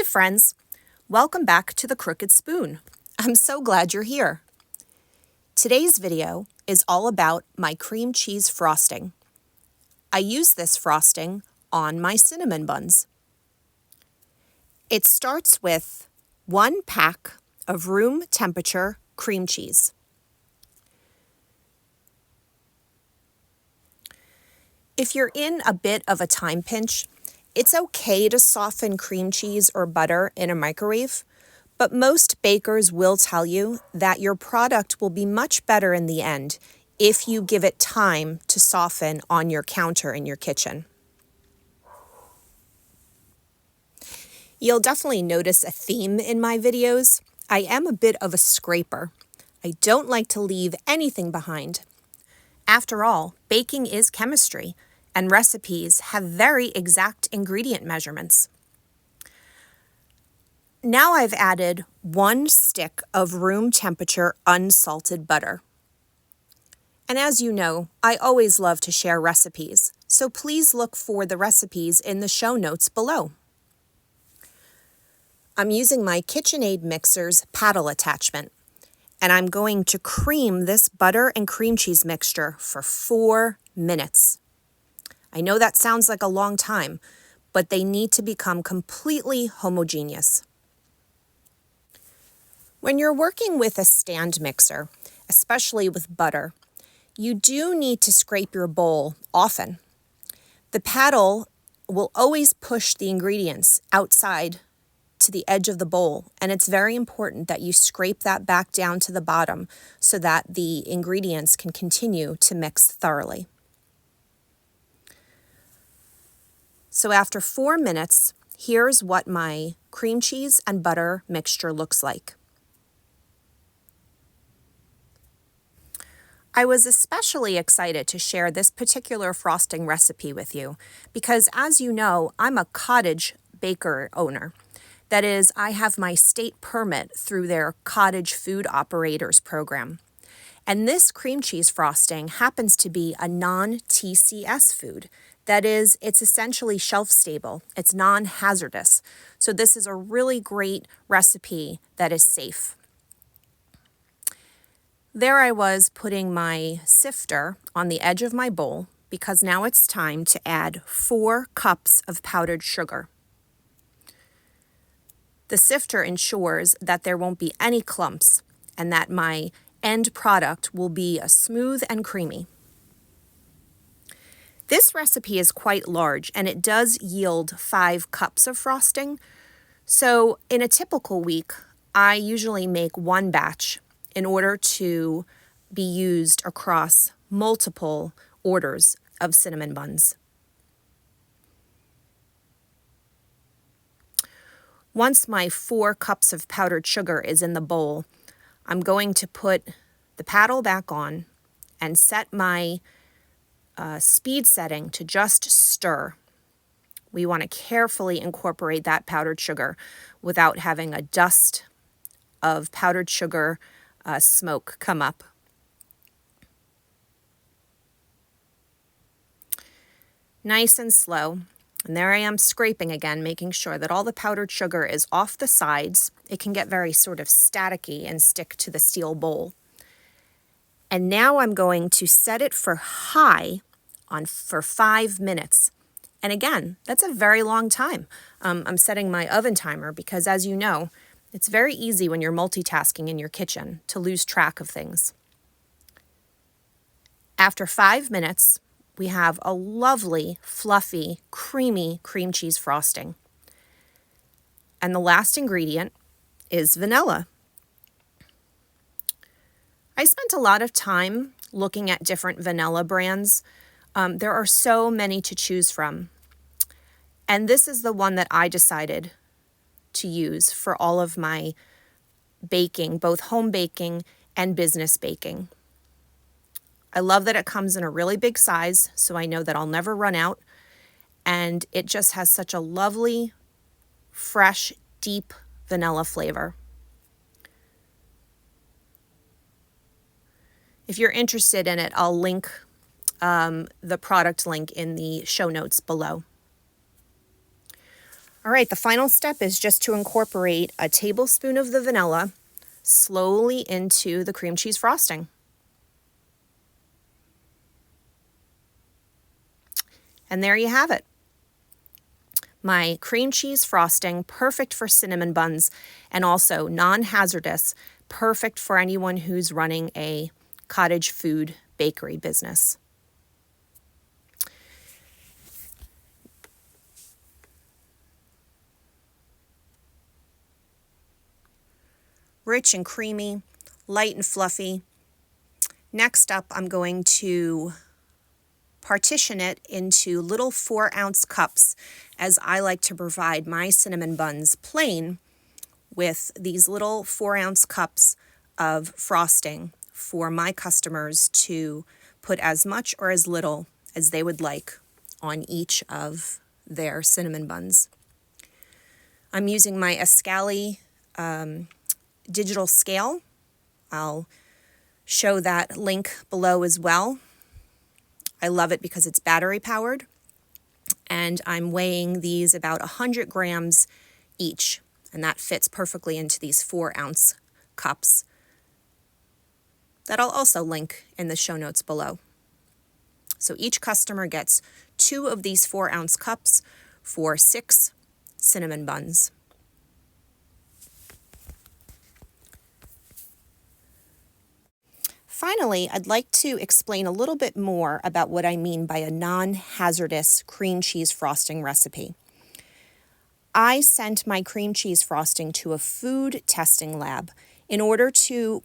friends, welcome back to the Crooked Spoon. I'm so glad you're here. Today's video is all about my cream cheese frosting. I use this frosting on my cinnamon buns. It starts with 1 pack of room temperature cream cheese. If you're in a bit of a time pinch, it's okay to soften cream cheese or butter in a microwave, but most bakers will tell you that your product will be much better in the end if you give it time to soften on your counter in your kitchen. You'll definitely notice a theme in my videos. I am a bit of a scraper. I don't like to leave anything behind. After all, baking is chemistry, and recipes have very exact ingredient measurements. Now I've added 1 stick of room temperature unsalted butter. And as you know, I always love to share recipes, so please look for the recipes in the show notes below. I'm using my KitchenAid mixer's paddle attachment, and I'm going to cream this butter and cream cheese mixture for 4 minutes. I know that sounds like a long time, but they need to become completely homogeneous. When you're working with a stand mixer, especially with butter, you do need to scrape your bowl often. The paddle will always push the ingredients outside to the edge of the bowl, and it's very important that you scrape that back down to the bottom so that the ingredients can continue to mix thoroughly. So after 4 minutes, here's what my cream cheese and butter mixture looks like. I was especially excited to share this particular frosting recipe with you because, as you know, I'm a cottage baker owner. That is, I have my state permit through their Cottage Food Operators program. And this cream cheese frosting happens to be a non-TCS food. That is, it's essentially shelf stable. It's non-hazardous. So this is a really great recipe that is safe. There I was putting my sifter on the edge of my bowl because now it's time to add 4 cups of powdered sugar. The sifter ensures that there won't be any clumps and that my end product will be smooth and creamy. This recipe is quite large and it does yield 5 cups of frosting. So in a typical week, I usually make 1 batch in order to be used across multiple orders of cinnamon buns. Once my 4 cups of powdered sugar is in the bowl, I'm going to put the paddle back on and set my speed setting to just stir. We want to carefully incorporate that powdered sugar without having a dust of powdered sugar smoke come up. Nice and slow. And there I am scraping again, making sure that all the powdered sugar is off the sides. It can get very sort of staticky and stick to the steel bowl. And now I'm going to set it for high for 5 minutes. And again, that's a very long time. I'm setting my oven timer because, as you know, it's very easy when you're multitasking in your kitchen to lose track of things. After 5 minutes, we have a lovely, fluffy, creamy cream cheese frosting. And the last ingredient is vanilla. I spent a lot of time looking at different vanilla brands. There are so many to choose from. And this is the one that I decided to use for all of my baking, both home baking and business baking. I love that it comes in a really big size, so I know that I'll never run out. And it just has such a lovely, fresh, deep vanilla flavor. If you're interested in it, I'll link the product link in the show notes below. All right, the final step is just to incorporate a tablespoon of the vanilla slowly into the cream cheese frosting. And there you have it. My cream cheese frosting, perfect for cinnamon buns, and also non-hazardous, perfect for anyone who's running a cottage food bakery business. Rich and creamy, light and fluffy. Next up, I'm going to partition it into little 4-ounce cups, as I like to provide my cinnamon buns plain with these little 4-ounce cups of frosting for my customers to put as much or as little as they would like on each of their cinnamon buns. I'm using my Ascali digital scale. I'll show that link below as well. I love it because it's battery powered, and I'm weighing these about 100 grams each, and that fits perfectly into these 4-ounce cups that I'll also link in the show notes below. So each customer gets 2 of these 4-ounce cups for 6 cinnamon buns. Finally, I'd like to explain a little bit more about what I mean by a non-hazardous cream cheese frosting recipe. I sent my cream cheese frosting to a food testing lab in order to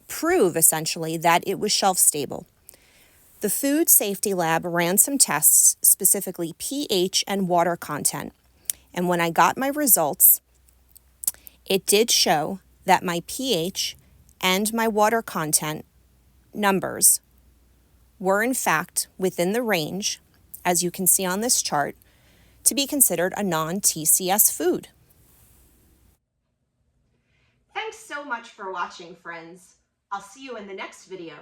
prove, essentially, that it was shelf stable. The food safety lab ran some tests, specifically pH and water content, and when I got my results, it did show that my pH and my water content numbers were in fact within the range, as you can see on this chart, to be considered a non-TCS food. Thanks so much for watching, friends. I'll see you in the next video.